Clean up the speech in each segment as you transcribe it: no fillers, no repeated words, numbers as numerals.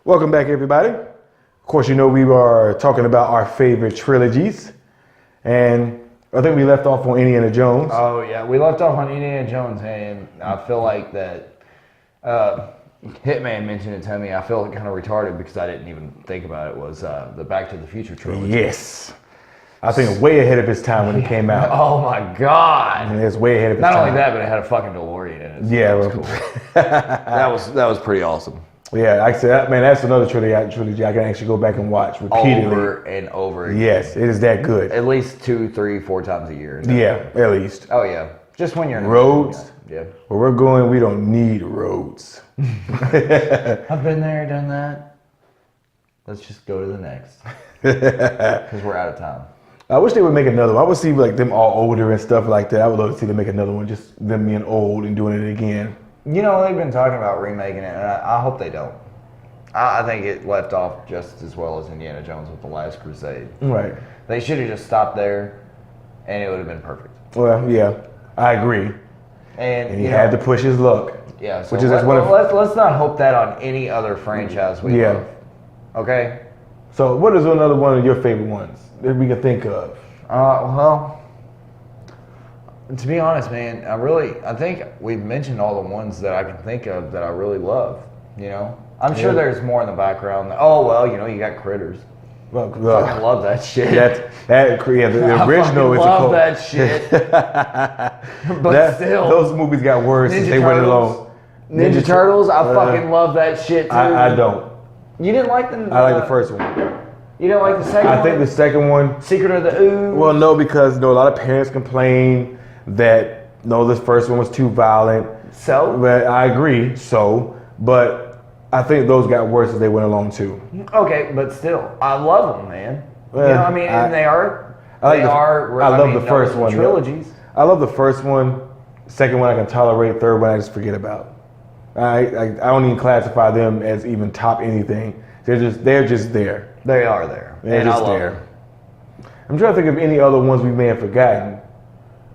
Welcome back, everybody. Of course, you know we are talking about our favorite trilogies, and I think we left off on Indiana Jones. Oh yeah, we left off on Indiana Jones, and I feel like that Hitman mentioned it to me. I feel kind of retarded because I didn't even think about it. Was the Back to the Future trilogy? Yes, I think way ahead of its time when it came out. Oh my god! It's way ahead of its time. Not only that, but it had a fucking DeLorean in it. So yeah, that was cool. that was pretty awesome. Yeah, like I said, man, that's another trilogy I can actually go back and watch repeatedly. Over and over again. Yes, it is that good. At least 2, 3, 4 times a year. Yeah, at least. Oh yeah, just when you're in roads. Yeah. Where we're going, we don't need roads. I've been there, done that. Let's just go to the next because we're out of time. I wish they would make another one. I would see like them all older and stuff like that. I would love to see them make another one, just them being old and doing it again. You know, they've been talking about remaking it, and I hope they don't. I think it left off just as well as Indiana Jones with The Last Crusade. Right. They should have just stopped there, and it would have been perfect. Well, yeah, I agree. And he had to push his luck. Yeah, so let's not hope that on any other franchise we love. Okay? So what is another one of your favorite ones that we can think of? Well, to be honest, man, I think we've mentioned all the ones that I can think of that I really love. You know, I'm sure there's more in the background. Oh well, you know, you got Critters. Well, I fucking love that shit. The original is a cult. I love that shit. But still, those movies got worse as they went along. Ninja Turtles, I fucking love that shit too. I don't. You didn't like them? I like the first one. You didn't like the second one? I think the second one. Secret of the Ooze? Well, no, because a lot of parents complain that this first one was too violent. So? But I agree. But I think those got worse as they went along too. Okay, but still, I love them, man. You know what I mean? And I love the first one. Trilogies. I love the first one. Second one I can tolerate. Third one I just forget about. I don't even classify them as even top anything. They're just there. They are there. They're just there. I'm trying to think of any other ones we may have forgotten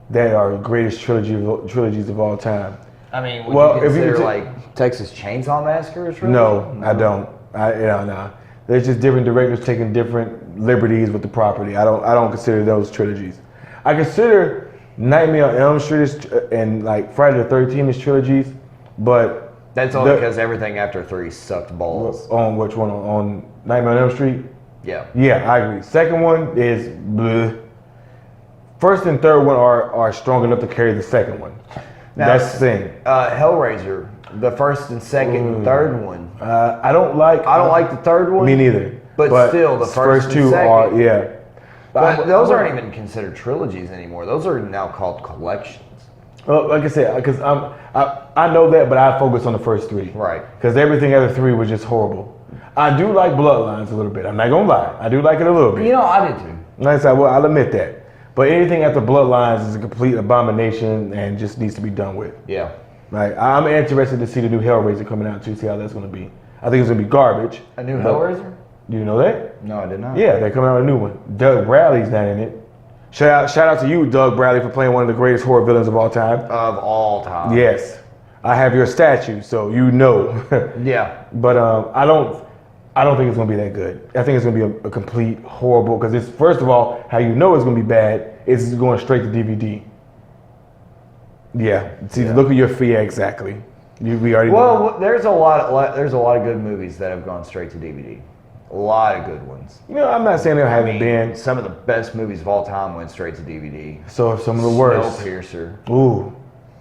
that are the greatest trilogies of all time. I mean, would you consider like Texas Chainsaw Massacre a trilogy? No, I don't. No. There's just different directors taking different liberties with the property. I don't consider those trilogies. I consider Nightmare on Elm Street and like Friday the 13th as trilogies, but that's only because everything after 3 sucked balls. On which one? On Nightmare on Elm Street? Yeah. Yeah, I agree. Second one is bleh. First and third one are strong enough to carry the second one. Now, that's the thing. Hellraiser, the first and second and third one. I don't like the third one. Me neither. But still, the first two and second. are But those aren't even considered trilogies anymore. Those are now called collections. Well, like I said, because I know that, but I focus on the first 3. Right. Because everything after 3 was just horrible. I do like Bloodlines a little bit. I'm not gonna lie. I do like it a little bit. You know, I did too. Like I said, well, I'll admit that. But anything after Bloodlines is a complete abomination and just needs to be done with. Yeah. Like I'm interested to see the new Hellraiser coming out too. See how that's gonna be. I think it's gonna be garbage. A new Hellraiser? Do you know that? No, I did not. Yeah, they're coming out with a new one. Doug Bradley's not in it. Shout out to you, Doug Bradley, for playing one of the greatest horror villains of all time. Of all time. Yes. I have your statue, so you know. Yeah. But I don't think it's gonna be that good. I think it's gonna be a complete horrible, because it's, first of all, how you know it's gonna be bad is it's going straight to DVD. Yeah. See, look at your feet exactly. We already. Well, there's a lot of good movies that have gone straight to DVD. A lot of good ones. You know, I'm not saying there haven't been. Some of the best movies of all time went straight to DVD. So some of the worst. Snowpiercer. Ooh,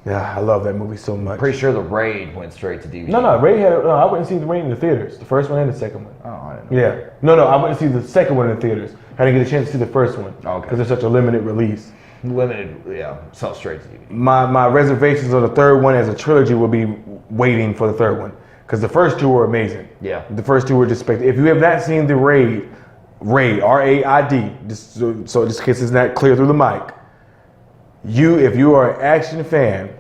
yeah, I love that movie so much. Pretty sure The Raid went straight to DVD. No, Raid had. No, I went and see The Raid in the theaters. The first one and the second one. Oh, I didn't know. Yeah. No, I went to see the second one in the theaters. I didn't get a chance to see the first one. Okay. Because it's such a limited release. So straight to DVD. My reservations on the third one as a trilogy will be waiting for the third one. Because the first 2 were amazing. Yeah. The first 2 were just spectacular. If you have not seen The Raid, R-A-I-D, just so in case it's not clear through the mic, if you are an action fan,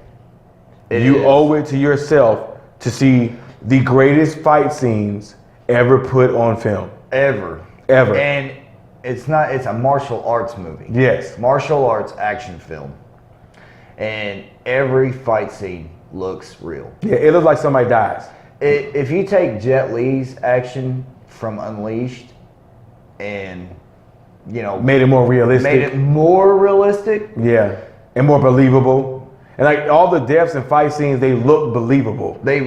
you owe it to yourself to see the greatest fight scenes ever put on film. Ever. And it's a martial arts movie. Yes. Martial arts action film. And every fight scene looks real. Yeah, it looks like somebody dies. If you take Jet Li's action from Unleashed and, Made it more realistic. made it more realistic, Yeah, and more believable. And like all the deaths and fight scenes, they look believable. they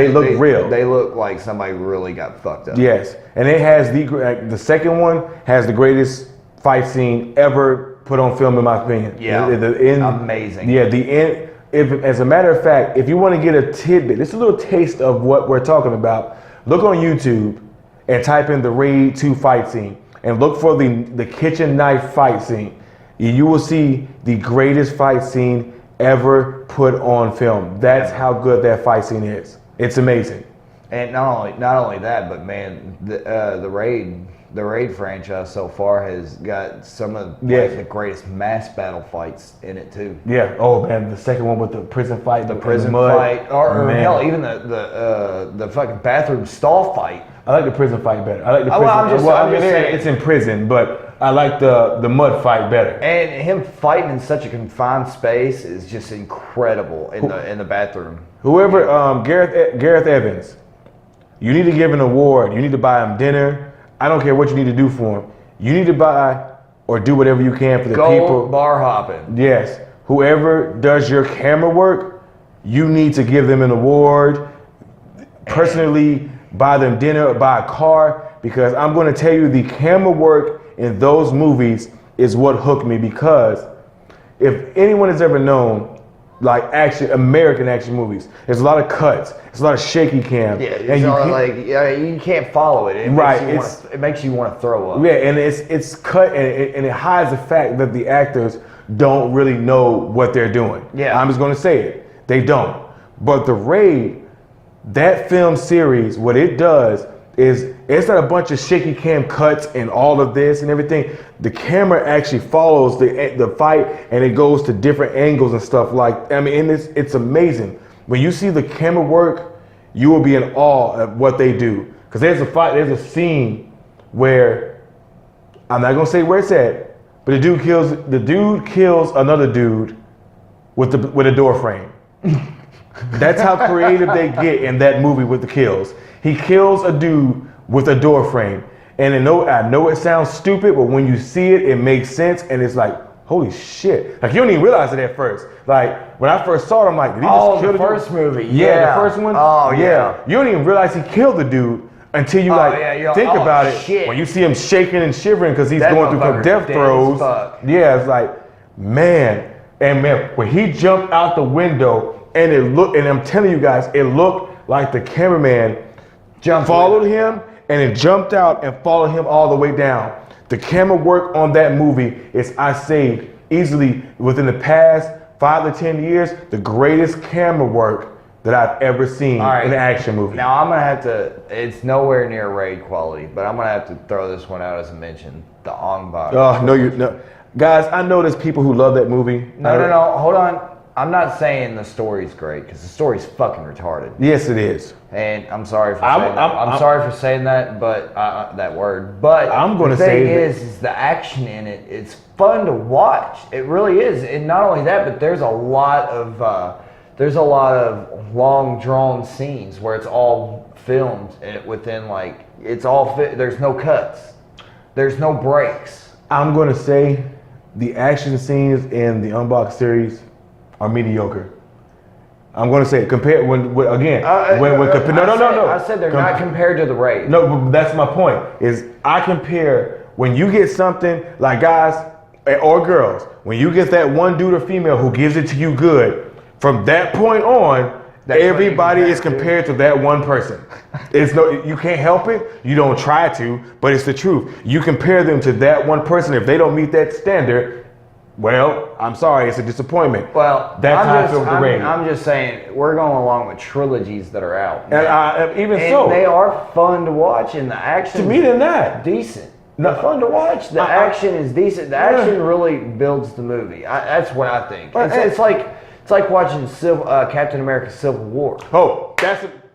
look real. They look like somebody really got fucked up. Yes, and it has the second one has the greatest fight scene ever put on film, in my opinion. Yeah, the end, amazing. Yeah, the end. If, as a matter of fact, if you want to get a tidbit, just a little taste of what we're talking about, look on YouTube and type in the Raid 2 fight scene and look for the kitchen knife fight scene. You will see the greatest fight scene ever put on film. That's how good that fight scene is. It's amazing. And not only that, but man, the Raid franchise so far has got some of the greatest mass battle fights in it too. Yeah. Oh man, the second one with the prison fight, The prison fight, or hell, even the fucking bathroom stall fight. I like the prison fight better. I like the prison. I'm just saying it's in prison, but I like the mud fight better. And him fighting in such a confined space is just incredible in the bathroom. Whoever, Gareth Evans, you need to give an award. You need to buy him dinner. I don't care what you need to do for him. You need to buy or do whatever you can for the people. Bar hopping. Yes. Whoever does your camera work, you need to give them an award. Personally, buy them dinner or buy a car, because I'm going to tell you the camera work in those movies is what hooked me, because if anyone has ever known like American action movies, there's a lot of cuts, there's a lot of shaky cam. Yeah, you can't follow it. It makes you want to throw up. Yeah, and it's cut and it hides the fact that the actors don't really know what they're doing. Yeah. I'm just going to say it. They don't. But the Raid, that film series, what it does is it's not a bunch of shaky cam cuts and all of this and everything. The camera actually follows the fight, and it goes to different angles and stuff and it's amazing. When you see the camera work, you will be in awe of what they do. Because there's a scene where, I'm not gonna say where it's at, but the dude kills another dude with a door frame. That's how creative they get in that movie with the kills. He kills a dude with a door frame. And I know it sounds stupid, but when you see it, it makes sense. And it's like, holy shit. Like, you don't even realize it at first. Like, when I first saw it, I'm like, did he just kill the first movie? Yeah, the first one? Oh, yeah. You don't even realize he killed the dude until you think about it. Shit. When you see him shaking and shivering because he's going through death throes. Yeah, it's like, man. And man, when he jumped out the window, and I'm telling you guys, it looked like the cameraman followed him and it jumped out and followed him all the way down. The camera work on that movie is, I say, easily within the past 5 to 10 years, the greatest camera work that I've ever seen in an action movie. Now I'm gonna have to. It's nowhere near Raid quality, but I'm gonna have to throw this one out as a mention. The Ong Bak. Oh no, guys! I know there's people who love that movie. No. Hold on. I'm not saying the story's great, because the story's fucking retarded. Yes, it is. And I'm sorry for saying that. I'm sorry for saying that, but that word. But I'm going to say say the thing is the action in it. It's fun to watch. It really is. And not only that, but there's a lot of long drawn scenes where it's all filmed within there's no cuts, there's no breaks. I'm going to say the action scenes in the Unboxed series are mediocre. I'm going to say compared no. I said they're not compared to the Raid. No, but that's my point. Is I compare when you get something like, guys or girls, when you get that one dude or female who gives it to you good, from that point on, everybody is compared to that one person. You can't help it. You don't try to, but it's the truth. You compare them to that one person. If they don't meet that standard, well, I'm sorry, it's a disappointment. Well, that's how I feel with the Raid. I'm just saying, we're going along with trilogies that are out. And they are fun to watch, and the action. To me, they're not decent. They're fun to watch. The action is decent. The action really builds the movie. That's what I think. It's like watching Captain America: Civil War. Oh,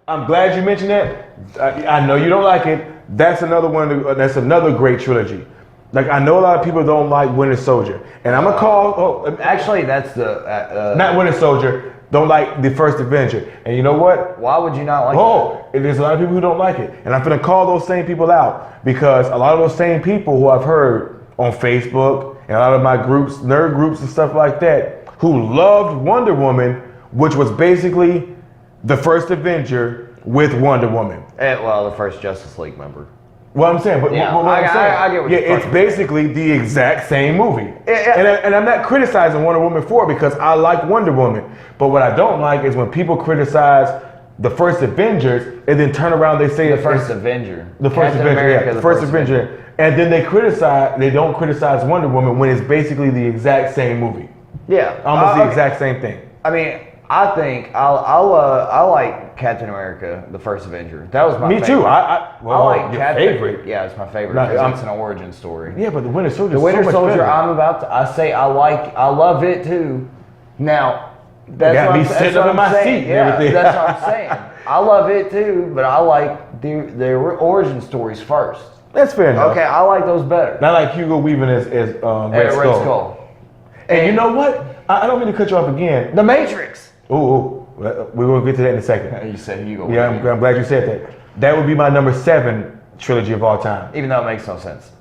I'm glad you mentioned that. I know you don't like it. That's another one. That's another great trilogy. Like, I know a lot of people don't like Winter Soldier, and I'm gonna call. Actually, that's the not Winter Soldier. don't like the first Avenger. And you know what? Why would you not like There's a lot of people who don't like it. And I'm going to call those same people out because a lot of those same people who I've heard on Facebook and a lot of my groups, nerd groups and stuff like that, who loved Wonder Woman, which was basically the first Avenger with Wonder Woman. Well, the first Justice League member. What I'm saying, but Yeah, what I'm saying, I get what you're it's saying. basically the exact same movie. Yeah. And I'm not criticizing Wonder Woman for it because I like Wonder Woman. But what I don't like is when people criticize the first Avengers and then turn around they say The first Avenger. the first Captain Avenger, America, yeah, the first Avenger, and then they don't criticize Wonder Woman when it's basically the exact same movie, Yeah. almost the exact same thing. I mean, I think I like Captain America, the first Avenger. That was my favorite. Me too. I like your Captain. favorite. Yeah, it's my favorite No, because it's an origin story. Yeah, but the Winter Soldier. The Winter so much Soldier, better. I say I love it too. Now, that's got what me I'm, that's sitting what up in I'm my saying. seat and Yeah, everything. that's what I'm saying. I love it too, but I like the origin stories first. That's fair enough. Okay, I like those better. Not like Hugo Weaving as Red Skull. And you know what? I don't mean to cut you off again. The Matrix. Ooh, we will get to that in a second. You said Hugo. Yeah, I'm glad you said that. That would be my number 7 trilogy of all time. Even though it makes no sense.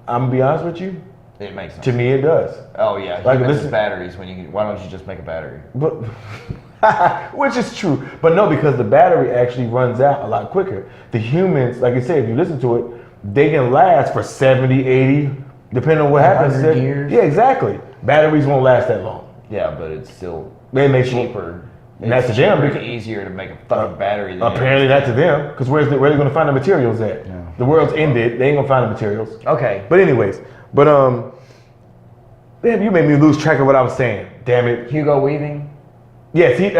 I'm gonna be honest with you. It makes no To sense. me, it does. Oh yeah, Like, humans listen- is batteries. Why don't you just make a battery? But which is true. But no, because the battery actually runs out a lot quicker. The humans, like I said, if you listen to it, they can last for 70, 80, depending on what happens. 100 years. Yeah, exactly. Batteries won't last that long. Yeah, but it's still They make cheaper. And that's to them cheaper because and easier to make a fucking battery. Than apparently not to them, because where are they going to find the materials at? Yeah. The world's ended. They ain't gonna find the materials. Okay. But anyways, damn, you made me lose track of what I was saying. Damn it. Hugo Weaving. Yes, he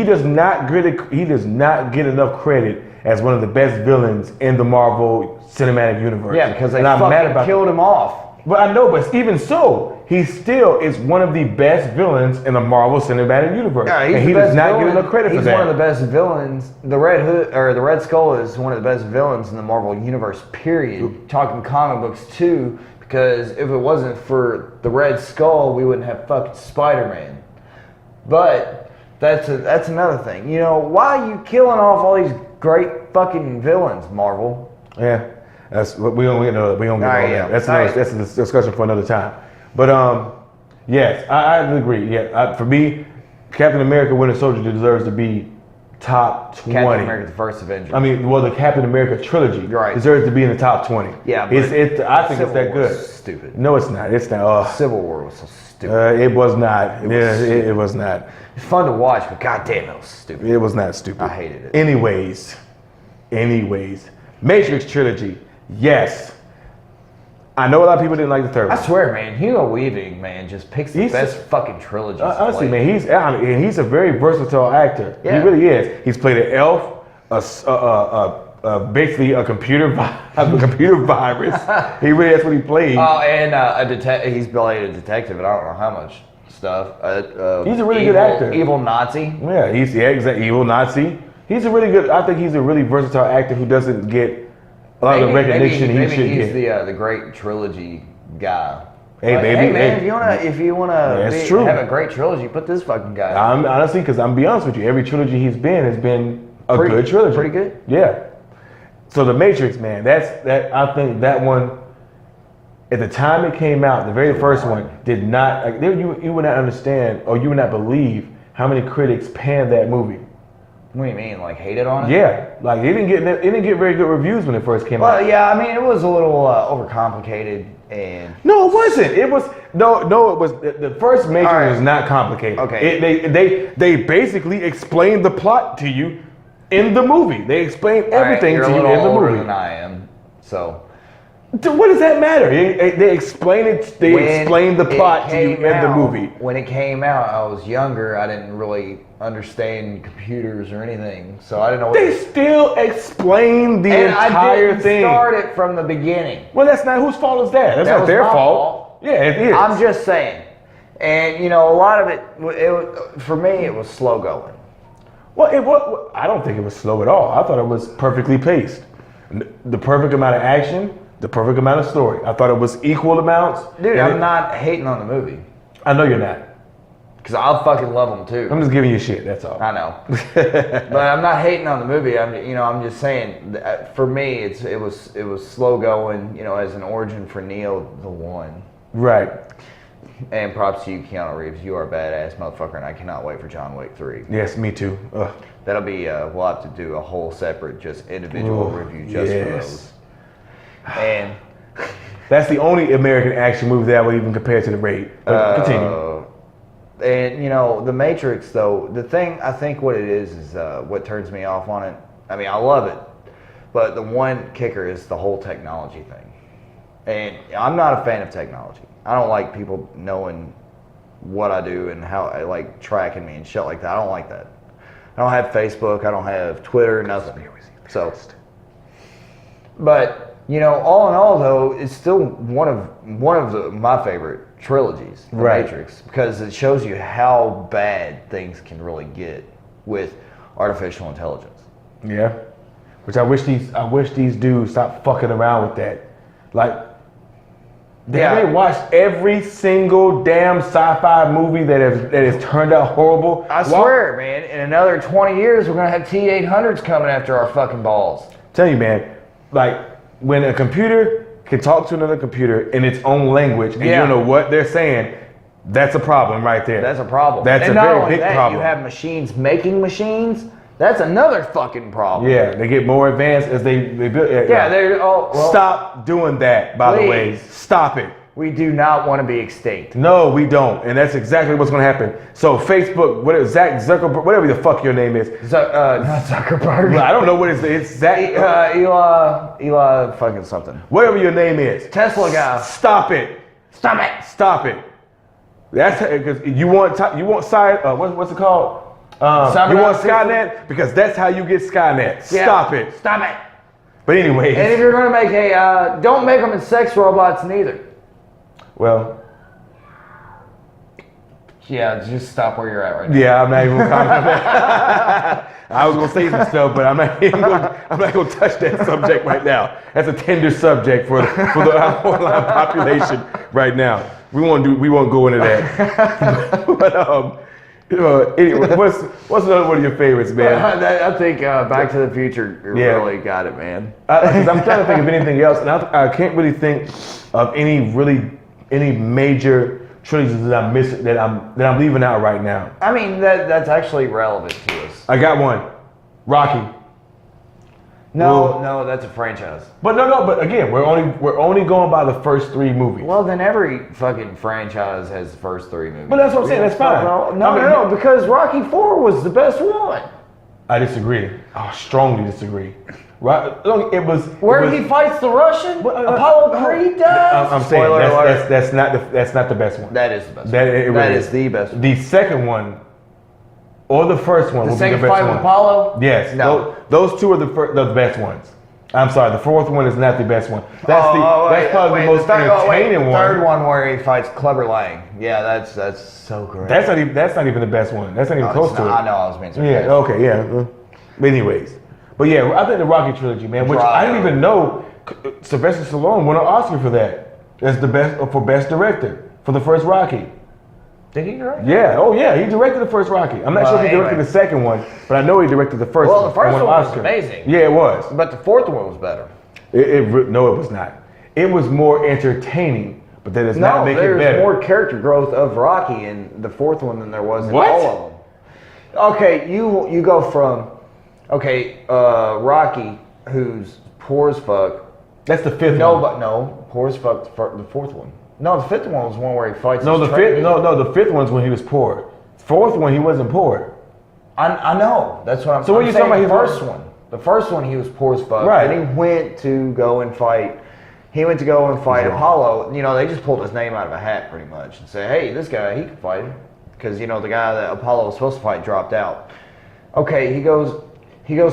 does not get enough credit as one of the best villains in the Marvel Cinematic Universe. Yeah, because they And I'm mad fucking about killed him off. But I know, but even so, he still is one of the best villains in the Marvel Cinematic Universe. Yeah, he's and the he best does not villain. get enough credit for He's that. one of the best villains. The Red Hood or the Red Skull is one of the best villains in the Marvel Universe. Period. Talking comic books too, because if it wasn't for the Red Skull, we wouldn't have fucking Spider-Man. But that's another thing. You know, why are you killing off all these great fucking villains, Marvel? Yeah, that's what we don't get into. We don't get Alright, into yeah. that. That's a discussion for another time. But yes, I agree. Yeah, for me, Captain America: Winter Soldier deserves to be top 20. Captain America: The First Avenger. I mean, well, the Captain America trilogy Right. deserves to be in the top 20. Yeah, but I think Civil it's that War was good. stupid. No, it's not. It's not. Civil War was so stupid. It was not. It was not. It's fun to watch, but goddamn, it was stupid. It was not stupid. I hated it. Anyways, Matrix trilogy. Yes. I know a lot of people didn't like the third I one. swear, man, Hugo Weaving, man, just picks the He's- best fucking trilogies. to Honestly, play. man, he's a very versatile actor. Yeah. He really is. He's played an elf, basically a computer virus. He really that's what he played. Oh, and he's played a detective, and I don't know how much stuff. He's a really good actor. Evil Nazi. Yeah, exactly. Evil Nazi. He's a really good. I think he's a really versatile actor who doesn't get a lot of the recognition he should he's get. the great trilogy guy. Hey, Like, baby, hey, man, hey. if you wanna That's true. have a great trilogy, put this fucking guy. I'm honestly, because I'm be honest with you, every trilogy he's been has been a good trilogy. Pretty good. Yeah. So the Matrix, man, I think that one, at the time it came out, the very first one did not. Like, you would not understand, or you would not believe how many critics panned that movie. What do you mean, like hated on it? Yeah, like it didn't get very good reviews when it first came out. Well, yeah, I mean, it was a little overcomplicated, and No, it wasn't. It was no. It was the first Matrix All right. was not complicated. Okay. They basically explained the plot to you in the movie. They explained everything you're to a you little in the older movie. than I am, so. What does that matter? They explain it. They When explained the it plot to you in came the out- movie. When it came out, I was younger. I didn't really understand computers or anything, so I didn't know. They still explained the and I entire didn't thing. start it from the beginning. Well, that's not whose fault is that. That's That not was their my fault. Yeah, it is. I'm just saying, and you know, a lot of it for me, it was slow going. Well, I don't think it was slow at all. I thought it was perfectly paced. The perfect amount of action, the perfect amount of story. I thought it was equal amounts. Dude, And I'm not hating on the movie. I know you're not. Because I fucking love them too. I'm just giving you shit. That's all. I know, but I'm not hating on the movie. I'm just saying that for me, it was slow going. As an origin for Neo the One. Right. And props to you, Keanu Reeves. You are a badass motherfucker, and I cannot wait for John Wick 3. Yes, me too. Ugh. That'll be we'll have to do a whole separate, just individual review just for those. And that's the only American action movie that I would even compare to The Raid. But continue. And The Matrix, though, the thing I think what it is what turns me off on it. I mean, I love it, but the one kicker is the whole technology thing. And I'm not a fan of technology. I don't like people knowing what I do and how like tracking me and shit like that. I don't like that. I don't have Facebook. I don't have Twitter. Nothing. So, but all in all, though, it's still one of my favorite trilogies, The Matrix, because it shows you how bad things can really get with artificial intelligence. Yeah, which I wish these dudes stop fucking around with that. Like, they watched every single damn sci-fi movie that has turned out horrible. I swear, man, in another 20 years, we're gonna have T-800s coming after our fucking balls. Tell you, man, like when a computer can talk to another computer in its own language and you don't know what they're saying, that's a problem right there. That's a problem. That's a very big problem. You have machines making machines. That's another fucking problem. Yeah, they get more advanced as they build. They're all. Well, stop doing that, by the way. Stop it. We do not want to be extinct. No, we don't, and that's exactly what's going to happen. So Facebook, Zach Zuckerberg, whatever the fuck your name is. Not Zuckerberg. I don't know what it's Zach. Eli fucking something. Whatever your name is. Tesla guy. Stop it. Stop it. Stop it. That's because you want what's it called? You want Skynet? Because that's how you get Skynet. Yeah. Stop it. Stop it. But anyway. And if you're going to make don't make them in sex robots neither. Well. Yeah, just stop where you're at right now. Yeah, I'm not even going to comment on that. I was going to say some stuff, but I'm not going to touch that subject right now. That's a tender subject for the online population right now. We won't go into that. But anyway, what's another one of your favorites, man? I think Back to the Future really got it, man. Because I'm trying to think of anything else, and I can't really think of any major trilogies that I'm missing that I'm leaving out right now. I mean that's actually relevant to us. I got one, Rocky. No, that's a franchise. But but again, we're only going by the first three movies. Well, then every fucking franchise has the first three movies. But that's what I'm saying. That's fine. No, because Rocky IV was the best one. I disagree. I strongly disagree. Right? Look, it was where he fights the Russian. Apollo Creed does. I'm saying that's not the best one. That is the best. That is the best one. The second one. Or the first one will be the best one. The second fight with Apollo? Yes. No. Those two are the best ones. I'm sorry, the fourth one is not the best one. That's probably the most entertaining one. The third one where he fights Clubber Lang. Yeah, that's so great. That's not even the best one. That's not even close to it. I know, I was being sarcastic. Yeah, okay, yeah. But anyways. But yeah, I think the Rocky trilogy, man, which I didn't even know Sylvester Stallone won an Oscar for that. As the best director for the first Rocky. Did he direct? Yeah. Oh, yeah. He directed the first Rocky. I'm not sure if he directed the second one, but I know he directed the first one. Well, the first one was amazing. Yeah, it was. But the fourth one was better. No, it was not. It was more entertaining, but that does not make it better. There's more character growth of Rocky in the fourth one than there was in all of them. Okay, you go from Rocky, who's poor as fuck. That's the fifth one. Poor as fuck. The fourth one. No, the fifth one was one where he fights. The fifth one's when he was poor. Fourth one, he wasn't poor. I know. That's what I'm saying. So what are you talking about? The first one, he was poor as fuck. Right. And he went to go and fight. Apollo. They just pulled his name out of a hat pretty much and say, hey, this guy, he can fight him. Because, the guy that Apollo was supposed to fight dropped out. Okay, he goes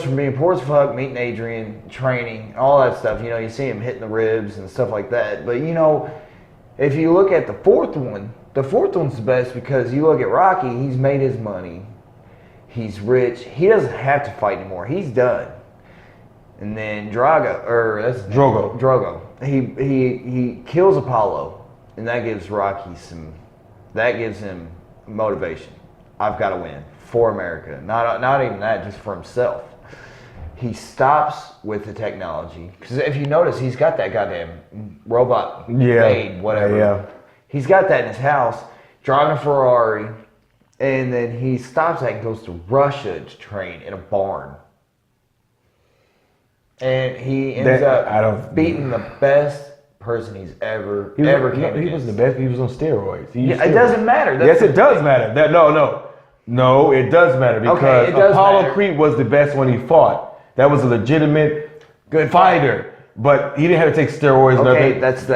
from being poor as fuck, meeting Adrian, training, all that stuff. You see him hitting the ribs and stuff like that. But, if you look at the fourth one's the best because you look at Rocky, he's made his money. He's rich. He doesn't have to fight anymore. He's done. And then Drogo, he kills Apollo, and that gives Rocky that gives him motivation. I've got to win for America. Not even that, just for himself. He stops with the technology. Because if you notice, he's got that goddamn robot made, whatever. Yeah. He's got that in his house, driving a Ferrari, and then he stops that and goes to Russia to train in a barn. And he ends up beating the best person he's ever came against. He was the best. He was on steroids. It doesn't matter. Yes, it does matter. No, it does matter because Apollo Creed was the best when he fought. That was a legitimate good fighter, but he didn't have to take steroids. Okay, that's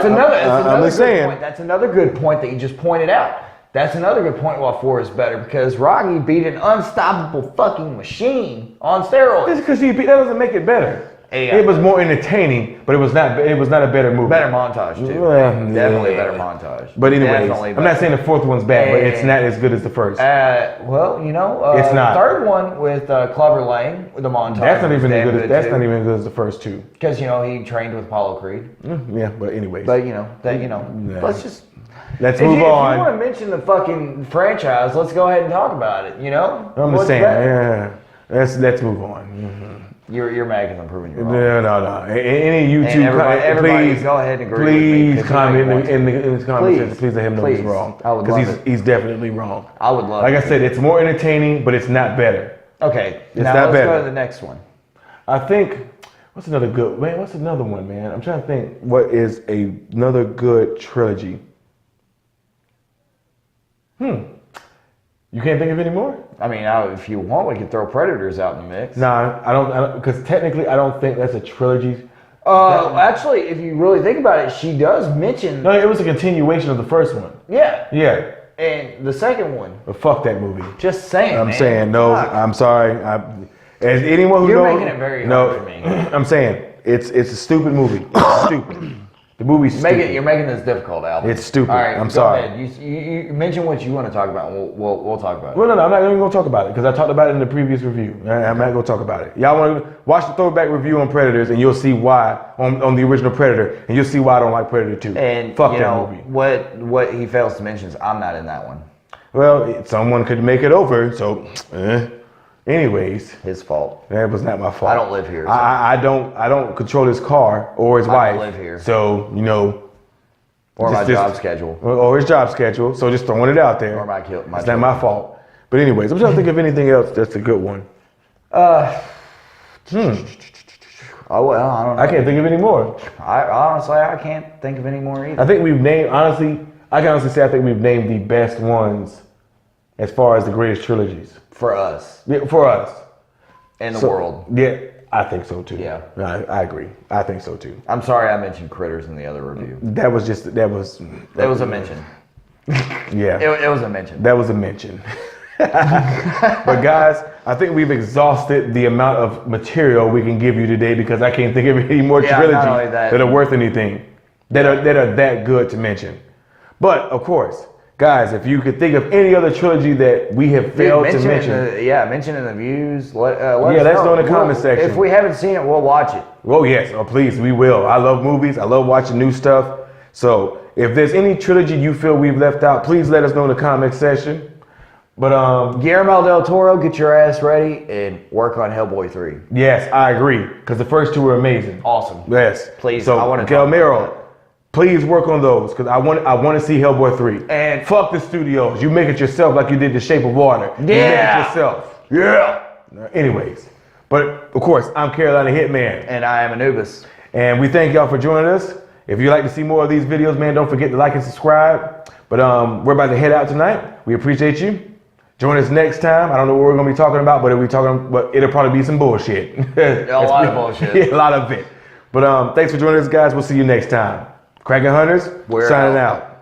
another saying. point. That's another good point that you just pointed out. That's another good point why 4 is better because Rocky beat an unstoppable fucking machine on steroids. It's because that doesn't make it better. Yeah. It was more entertaining, but it was not a better movie. Better montage too. Definitely a better montage. But anyways, I'm not saying the 4th one's bad, but it's not as good as the first. Well, it's not. The 3rd one with Clubber Lang with the montage. That's not even as good. That's not even as good as the first 2. Because he trained with Apollo Creed. Yeah, but anyways. But let's just. Let's move on. If you want to mention the fucking franchise, let's go ahead and talk about it. I'm just saying. Yeah. Let's move on. Mm-hmm. You're mad because I'm proving you're wrong. No. Any YouTube, everybody please go ahead and agree with me. Please comment in the comment section. Please let him know he's wrong. I would love because he's definitely wrong. I would love. Like I said, it's more entertaining, but it's not better. Okay, it's now not let's better. go to the next one. I think what's another one, man? I'm trying to think. What is another good trilogy? You can't think of any more? I mean, if you want, we can throw Predators out in the mix. Nah, I don't, because technically I don't think that's a trilogy. Actually, if you really think about it, she does mention. No, it was a continuation of the first one. Yeah. Yeah. And the second one. But fuck that movie. Just saying. I'm saying no. Fuck. I'm sorry. As anyone who knows, you're making it very hard for me. I'm saying it's a stupid movie. It's stupid. The movie's stupid. You're making this difficult, Albert. It's stupid. All right, I'm sorry. Ahead. You mention what you want to talk about. We'll talk about it. Well, no, I'm not even gonna talk about it because I talked about it in the previous review. I'm not gonna talk about it. Y'all want to watch the throwback review on Predators, and you'll see why on the original Predator, and you'll see why I don't like Predator 2. And fuck that movie. What he fails to mention is I'm not in that one. Well, someone could make it over, so. Anyways, his fault. That was not my fault. I don't live here. So. I don't control his car or his wife. I don't live here. So or my job schedule. Or his job schedule. So just throwing it out there. Or my it's not my fault. But anyways, I'm trying to think of anything else that's a good one. Oh well, I don't know. I can't think of any more. I can't think of any more either. I think we've named, I can honestly say I think we've named the best ones as far as the greatest trilogies. For us. Yeah, for us. And the world. Yeah, I think so too. Yeah. I agree. I think so too. I'm sorry I mentioned Critters in the other review. That was a mention. Yeah. It was a mention. That was a mention. But guys, I think we've exhausted the amount of material we can give you today because I can't think of any more trilogies that are worth anything, that are that good to mention. But of course, guys, if you could think of any other trilogy that we have failed to mention. Mention in the views. Let us know in the comment section. If we haven't seen it, we'll watch it. Oh yes, please, we will. I love movies. I love watching new stuff. So if there's any trilogy you feel we've left out, please let us know in the comment section. But Guillermo del Toro, get your ass ready and work on Hellboy 3. Yes, I agree. Because the first two were amazing. Awesome. Yes. Please, so, I want to Guillermo, please work on those because I want to see Hellboy 3. And fuck the studios. You make it yourself like you did The Shape of Water. Yeah. You make it yourself. Yeah. Anyways. But of course, I'm Carolina Hitman. And I am Anubis. And we thank y'all for joining us. If you'd like to see more of these videos, man, don't forget to like and subscribe. But we're about to head out tonight. We appreciate you. Join us next time. I don't know what we're going to be talking about, but it'll probably be some bullshit. A lot of bullshit. Yeah, a lot of it. But thanks for joining us, guys. We'll see you next time. Kraken Hunters, signing out.